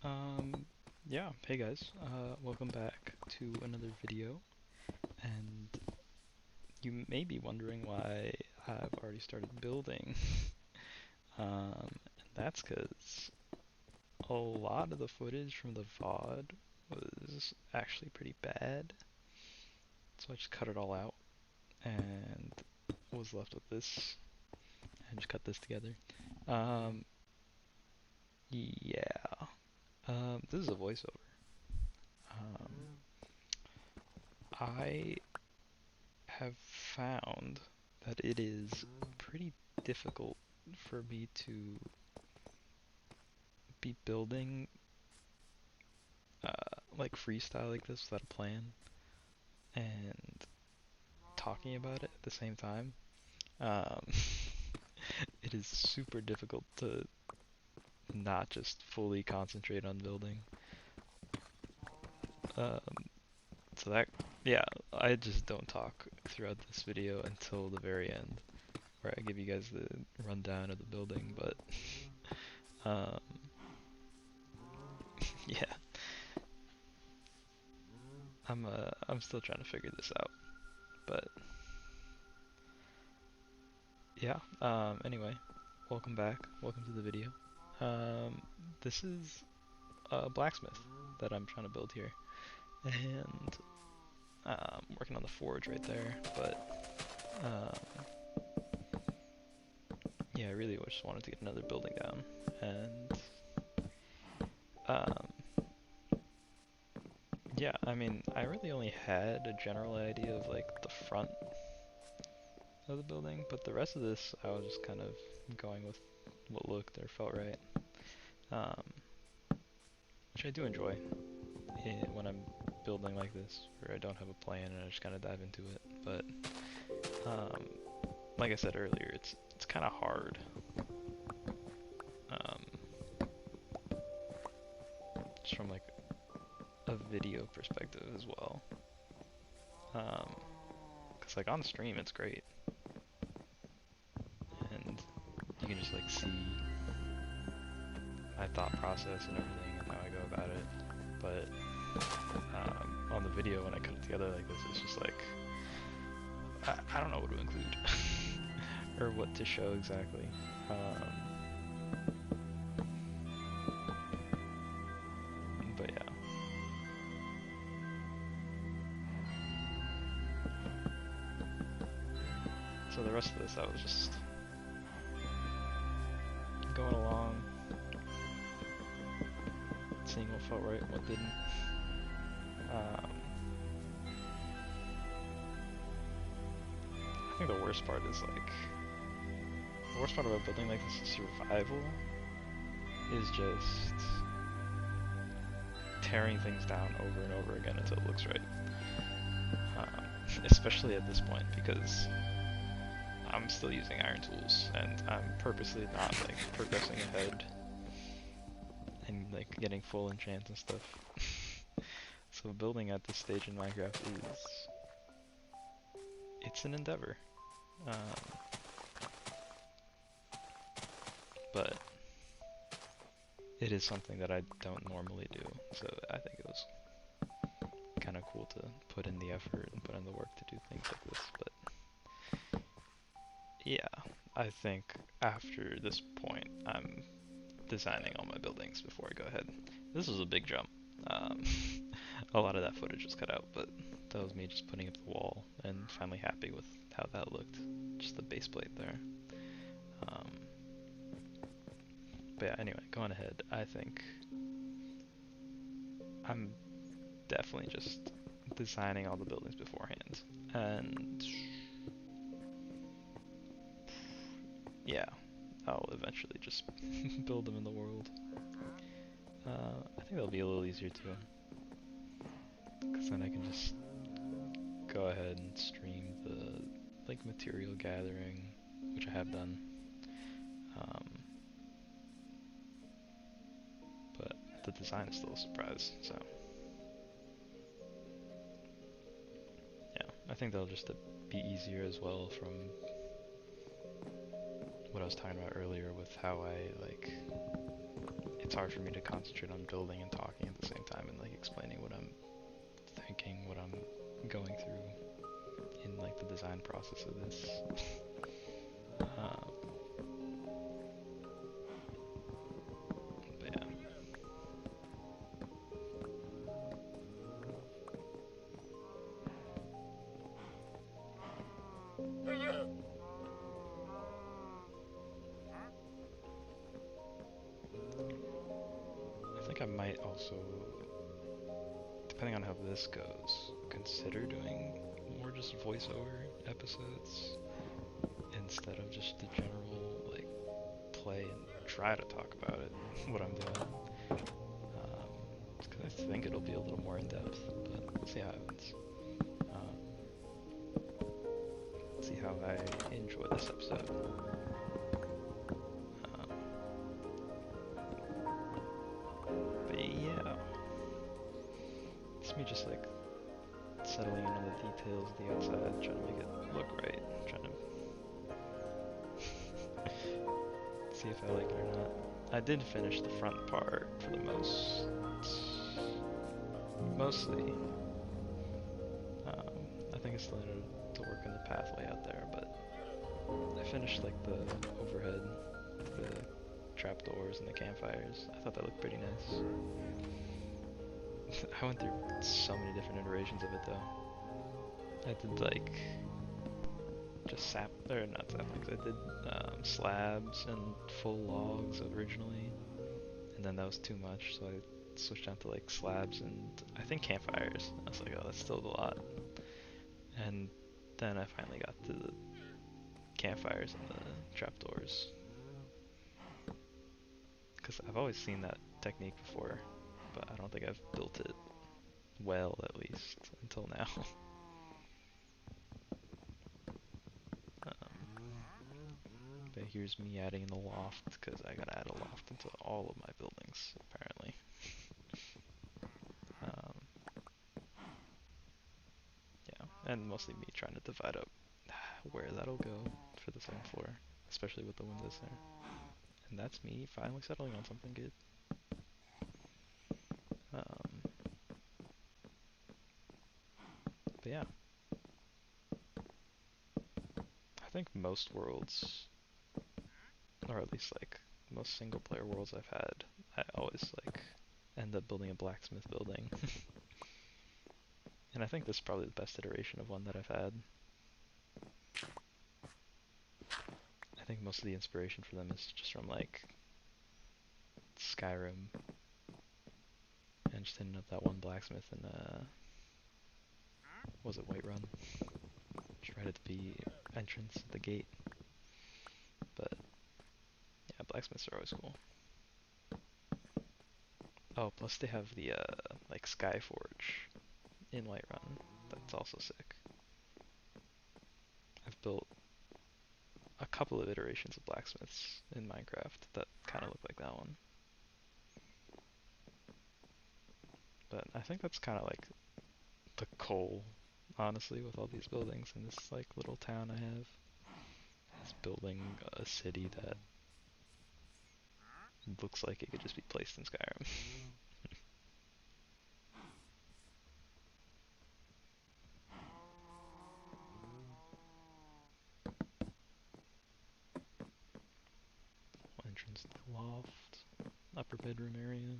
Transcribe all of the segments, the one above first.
Um, yeah, hey guys, welcome back to another video, and you may be wondering why I've already started building. And that's because a lot of the footage from the VOD was actually pretty bad, so I just cut it all out and was left with this, and just cut this together. Um, yeah, this is a voiceover. Um, I have found that it is pretty difficult for me to be building like freestyle like this without a plan and talking about it at the same time. Um, it is super difficult to not just fully concentrate on building. Um, so that, yeah, I just don't talk throughout this video until the very end, where I give you guys the rundown of the building. But um, yeah, I'm still trying to figure this out. But yeah, anyway, welcome back. Welcome to the video. Um, this is a blacksmith that I'm trying to build here. And working on the forge right there. But yeah, I really just wanted to get another building down. And um, yeah, I mean, I really only had a general idea of like the front of the building, but the rest of this I was just kind of going with what looked or felt right. Um, which I do enjoy when I'm building like this, where I don't have a plan and I just kind of dive into it. But um, like I said earlier, it's kind of hard, um, just from like a video perspective as well. Cause like on stream it's great, and you can just like see my thought process and everything and how I go about it. But on the video when I cut it together like this, it's just like I don't know what to include or what to show exactly. But yeah. So the rest of this I was just going along, seeing what felt right and what didn't. I think the worst part is like, the worst part about building like this is survival is just tearing things down over and over again until it looks right. Especially at this point, because I'm still using iron tools and I'm purposely not like progressing ahead and like getting full enchants and stuff. So building at this stage in Minecraft it's an endeavor. Um, but it is something that I don't normally do, so I think it was kind of cool to put in the effort and put in the work to do things like this. But yeah, I think after this point I'm designing all my buildings before I go ahead. This was a big jump. Um, a lot of that footage was cut out, but that was me just putting up the wall and finally happy with how that looked. Just the base plate there. Um, but yeah, anyway, going ahead, I think I'm definitely just designing all the buildings beforehand. And yeah, I'll eventually just build them in the world. I think that'll be a little easier too, because then I can just go ahead and stream the like material gathering, which I have done. Um, but the design is still a surprise, so yeah, I think that'll just be easier as well from what I was talking about earlier with how I like it's hard for me to concentrate on building and talking at the same time and like explaining what I'm thinking, what I'm going through in like the design process of this. But yeah. I think I might also, depending on how this goes, consider doing more just voiceover episodes instead of just the general like play and try to talk about it, what I'm doing. Because I think it'll be a little more in depth, but we'll see how it happens. See how I enjoy this episode. But yeah, it's me just like settling in on the details of the outside, trying to make it look right, trying to see if I like it or not. I did finish the front part for the mostly. I think I still needed to work on the path layout there, but I finished like the overhead, the trapdoors and the campfires. I thought that looked pretty nice. I went through so many different iterations of it though. I did like just not saplings. I did slabs and full logs originally, and then that was too much, so I switched down to like slabs and I think campfires. I was like, oh, that's still a lot. And then I finally got to the campfires and the trapdoors, because I've always seen that technique before, but I don't think I've built it well, at least until now. But here's me adding in the loft, because I gotta add a loft into all of my buildings, apparently. Yeah, and mostly me trying to divide up where that'll go for the second floor, especially with the windows there. And that's me finally settling on something good. But yeah, I think most worlds, or at least like most single player worlds I've had, I always like end up building a blacksmith building. And I think this is probably the best iteration of one that I've had. I think most of the inspiration for them is just from like Skyrim, and just hitting up that one blacksmith in was it Whiterun? Just right at the entrance at the gate. But yeah, blacksmiths are always cool. Oh, plus they have the like Skyforge in Whiterun. That's also sick. I've built a couple of iterations of blacksmiths in Minecraft that kind of look like that one. But I think that's kind of like the goal, honestly, with all these buildings in this like little town I have. Is building a city that looks like it could just be placed in Skyrim. Entrance to the loft, upper bedroom area.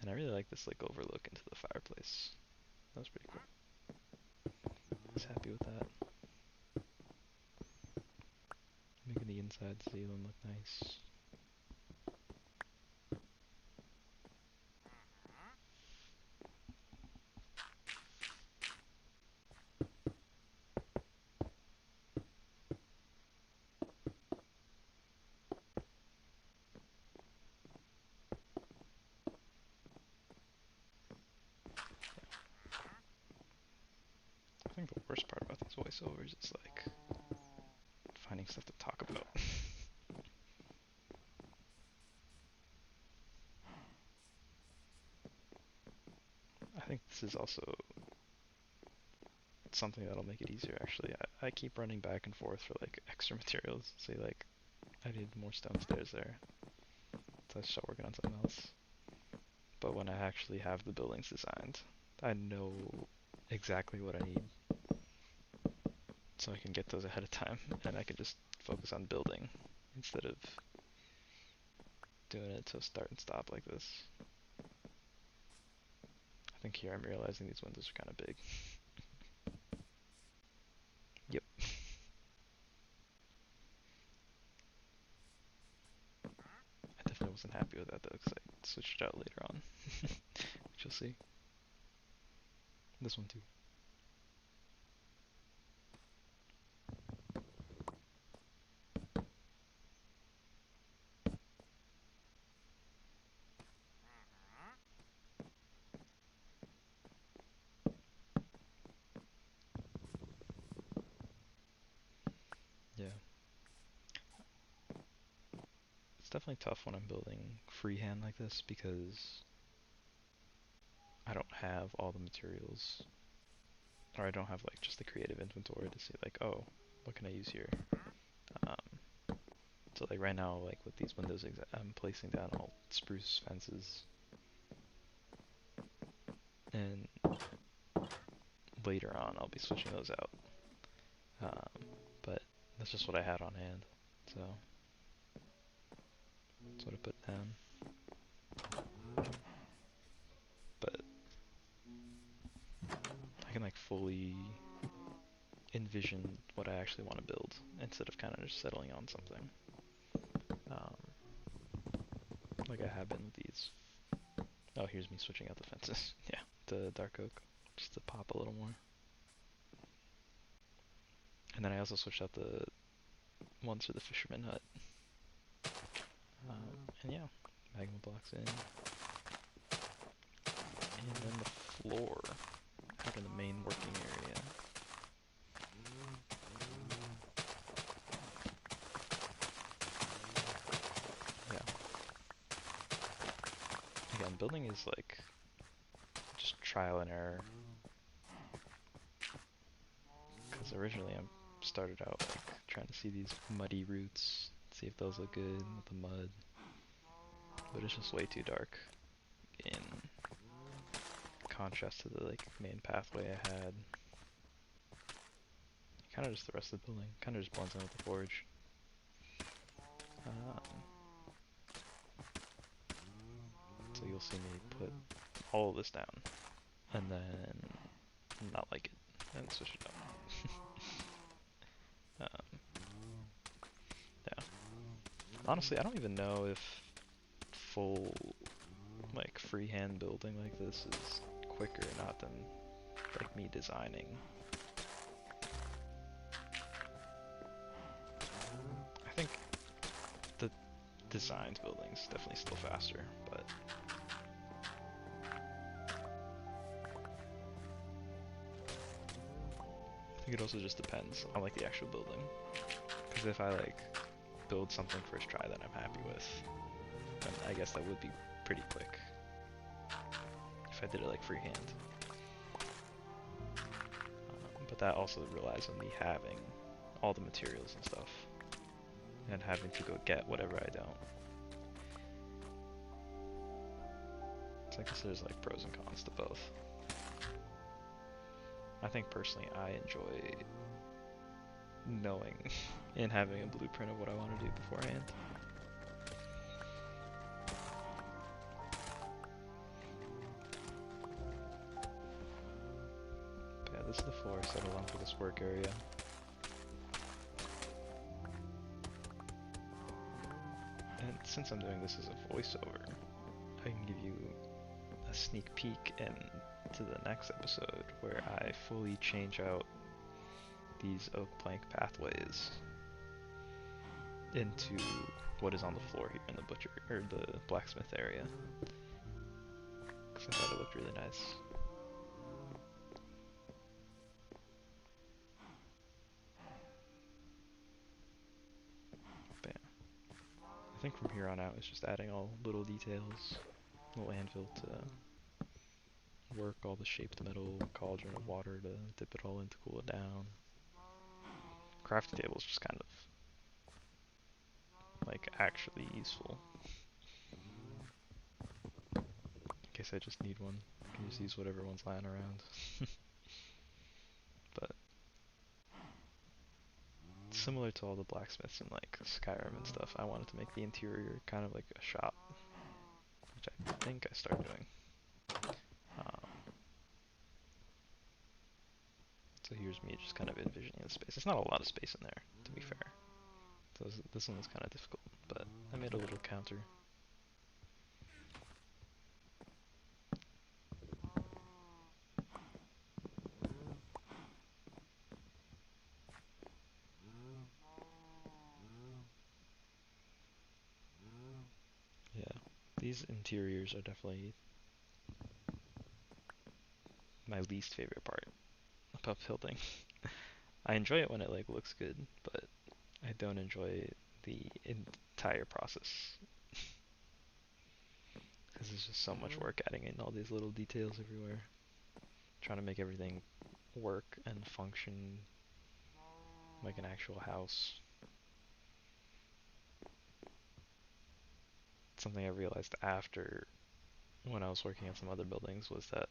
And I really like this like overlook into the fireplace. That was pretty cool. I was happy with that. Making the inside ceiling look nice. I think the worst part about these voiceovers is like finding stuff to talk about. I think this is also something that'll make it easier actually. I keep running back and forth for like extra materials. Say like I need more stone stairs there. So I start working on something else. But when I actually have the buildings designed, I know exactly what I need, so I can get those ahead of time, and I can just focus on building instead of doing it to start and stop like this. I think here I'm realizing these windows are kind of big. Yep. I definitely wasn't happy with that though, because I switched it out later on, which you'll see. This one too. Yeah. It's definitely tough when I'm building freehand like this because I don't have all the materials, or I don't have like just the creative inventory to see like, oh, what can I use here? So like right now, like with these windows, I'm placing down all spruce fences, and later on I'll be switching those out. But that's just what I had on hand, so that's what I put down. But I can like fully envision what I actually want to build instead of kind of just settling on something. Like I have been with these. Oh, here's me switching out the fences. Yeah, the dark oak, just to pop a little more. And then I also switched out the ones for the fisherman hut. And yeah, magma blocks in. And then the floor out in the main working area. Yeah. Again, building is like just trial and error. Because originally I started out like trying to see these muddy roots, see if those look good with the mud. But it's just way too dark in contrast to the like main pathway I had. Kind of just the rest of the building, kind of just blends in with the forge. So you'll see me put all of this down, and then not like it, and switch it up. Yeah. Honestly, I don't even know if full like freehand building like this is quicker or not than like me designing. I think the designed building's definitely still faster, but I think it also just depends on like the actual building. Because if I like build something first try that I'm happy with, then I guess that would be pretty quick. If I did it like freehand. But that also relies on me having all the materials and stuff. And having to go get whatever I don't. So I guess there's like pros and cons to both. I think personally I enjoy knowing and having a blueprint of what I want to do beforehand. But yeah, this is the floor I settled on for this work area. And since I'm doing this as a voiceover, I can give you a sneak peek into the next episode where I fully change out these oak plank pathways into what is on the floor here in the butcher or the blacksmith area. Because I thought it looked really nice. But yeah. I think from here on out it's just adding all little details, little anvil to work all the shaped metal, cauldron of water to dip it all in to cool it down. Crafting table is just kind of like actually useful. case I just need one. I can just use whatever one's lying around. But similar to all the blacksmiths in like Skyrim and stuff, I wanted to make the interior kind of like a shop, which I think I started doing. Um, so here's me just kind of envisioning the space. There's not a lot of space in there, to be fair. So this one was kind of difficult, but I made a little counter. Yeah, these interiors are definitely my least favorite part about building. I enjoy it when it like looks good, but I don't enjoy the entire process because there's just so much work adding in all these little details everywhere, trying to make everything work and function like an actual house. Something I realized after when I was working on some other buildings was that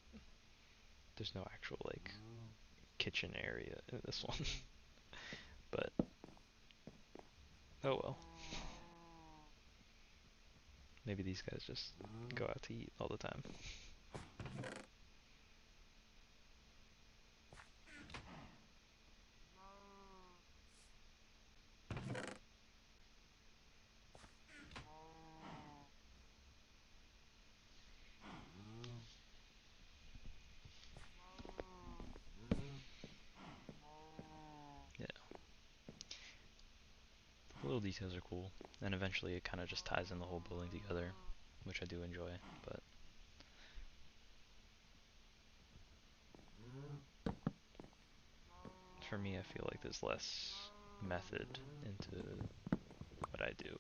there's no actual like kitchen area in this one. But oh well. Maybe these guys just go out to eat all the time. Yeah, the little details are cool, and eventually it kind of just ties in the whole building together, which I do enjoy. But for me, I feel like there's less method into what I do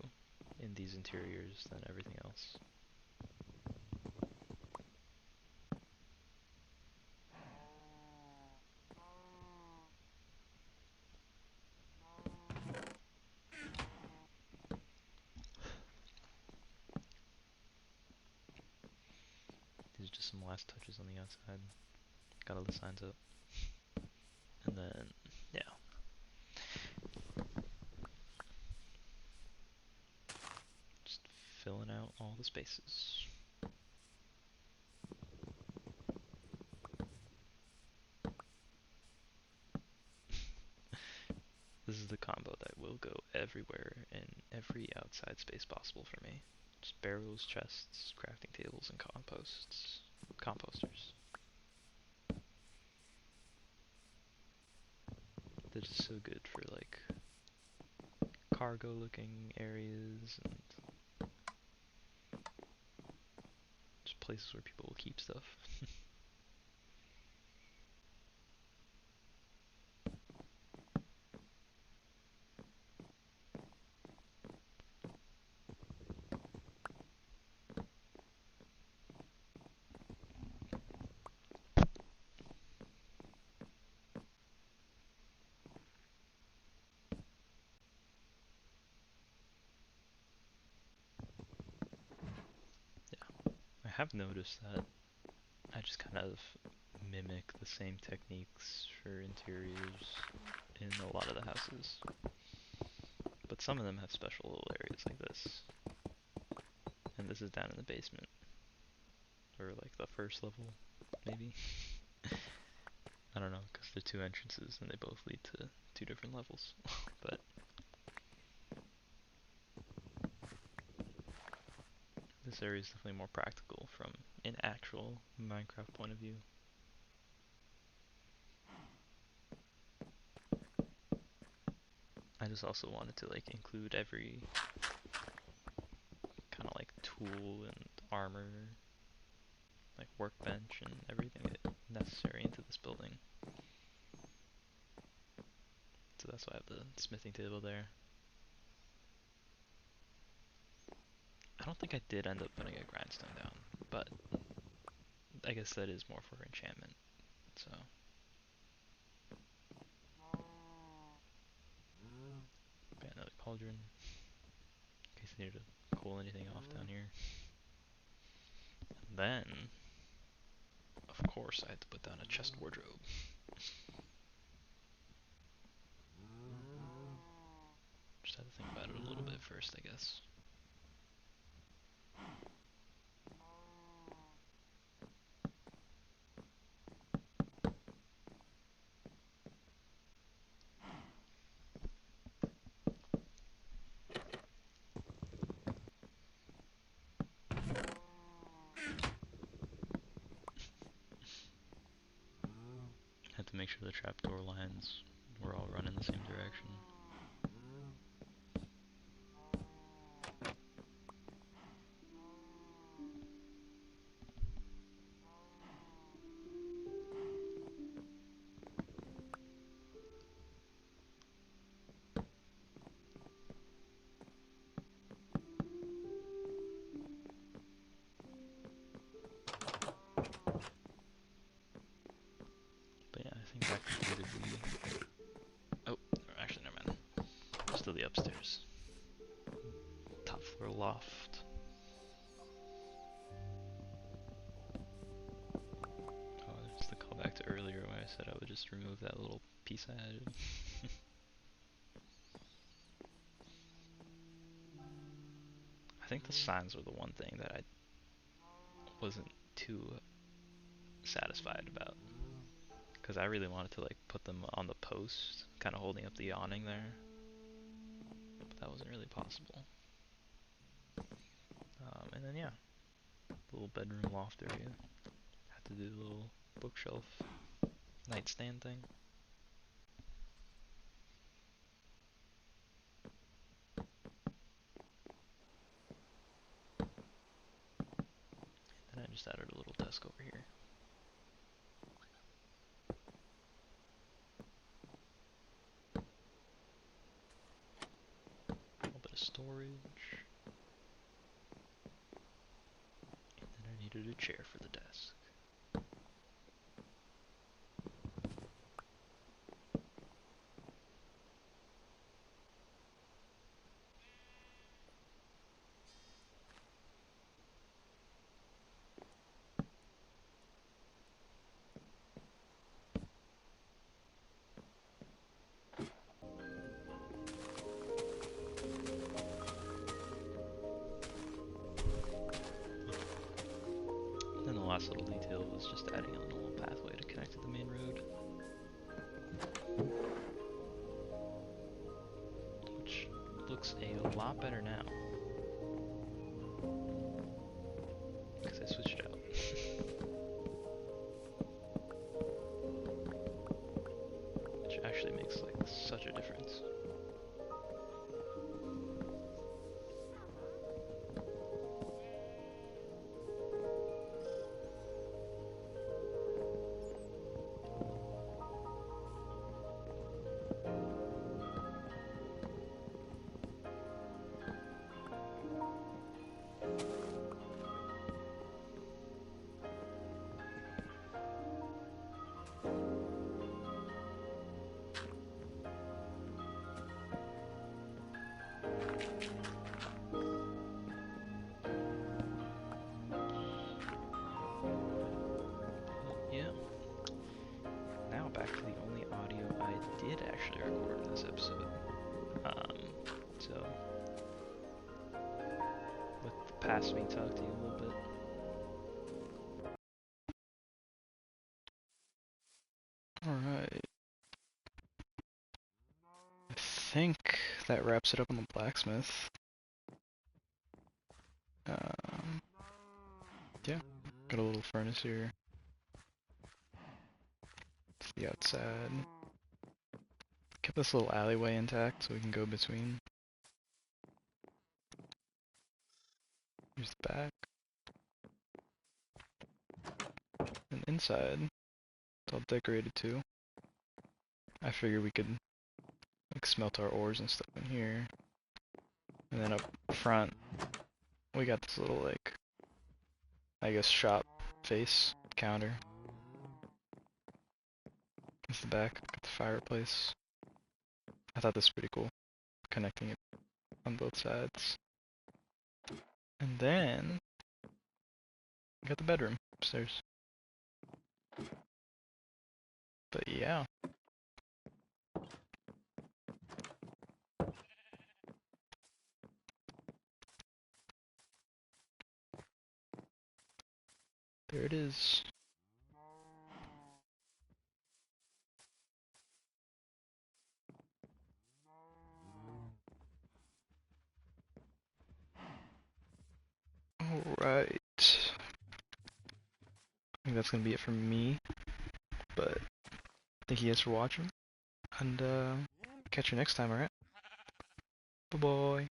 in these interiors than everything else. These are just some last touches on the outside. Got all the signs up. And then, yeah. Just filling out all the spaces. This is the combo that will go everywhere in every outside space possible for me. Just barrels, chests, crafting tables, and composters. They're just so good for like cargo looking areas and just places where people will keep stuff. Yeah, I have noticed that I just kind of mimic the same techniques for interiors in a lot of the houses. But some of them have special little areas like this. And this is down in the basement. Or like the first level, maybe? I don't know, because they're two entrances and they both lead to two different levels. But this area is definitely more practical from an actual Minecraft point of view. I just also wanted to like include every kind of like tool and armor, like workbench and everything necessary into this building. So that's why I have the smithing table there. I don't think I did end up putting a grindstone down, but I guess that is more for enchantment, so. Got another cauldron, in case I need to cool anything off down here. And then, Of course, I had to put down a chest wardrobe. Just had to think about it a little bit first, I guess. Had to make sure the trapdoor lines were all run in the same direction. But yeah, I think that completed the... Oh, actually, never mind. Still the upstairs. Top floor loft. Oh, just the callback to earlier when I said I would just remove that little piece I added. I think the signs were the one thing that I wasn't too satisfied about. Because I really wanted to like put them on the post, kind of holding up the awning there. But that wasn't really possible. And then yeah, little bedroom loft area. Had to do the little bookshelf nightstand thing. And then I just added a little desk over here. A little bit of storage. And then I needed a chair for the desk. And the last little detail was just adding a little pathway to connect to the main road. Which looks a lot better now. Because I switched it out. Which actually makes like such a difference. Yeah. Now back to the only audio I did actually record in this episode. So let the past me talk to you a little bit. Alright. I think that wraps it up on the blacksmith. Yeah, got a little furnace here. It's the outside. Kept this little alleyway intact so we can go between. Here's the back. And inside, it's all decorated too. I figured we could like smelt our ores and stuff in here. And then up front, we got this little like, I guess shop face counter. Here's the back, got the fireplace. I thought this was pretty cool, connecting it on both sides. And then, we got the bedroom upstairs. But yeah. There it is. Alright. I think that's gonna be it from me. But thank you guys for watching. And catch you next time, alright? Bye bye.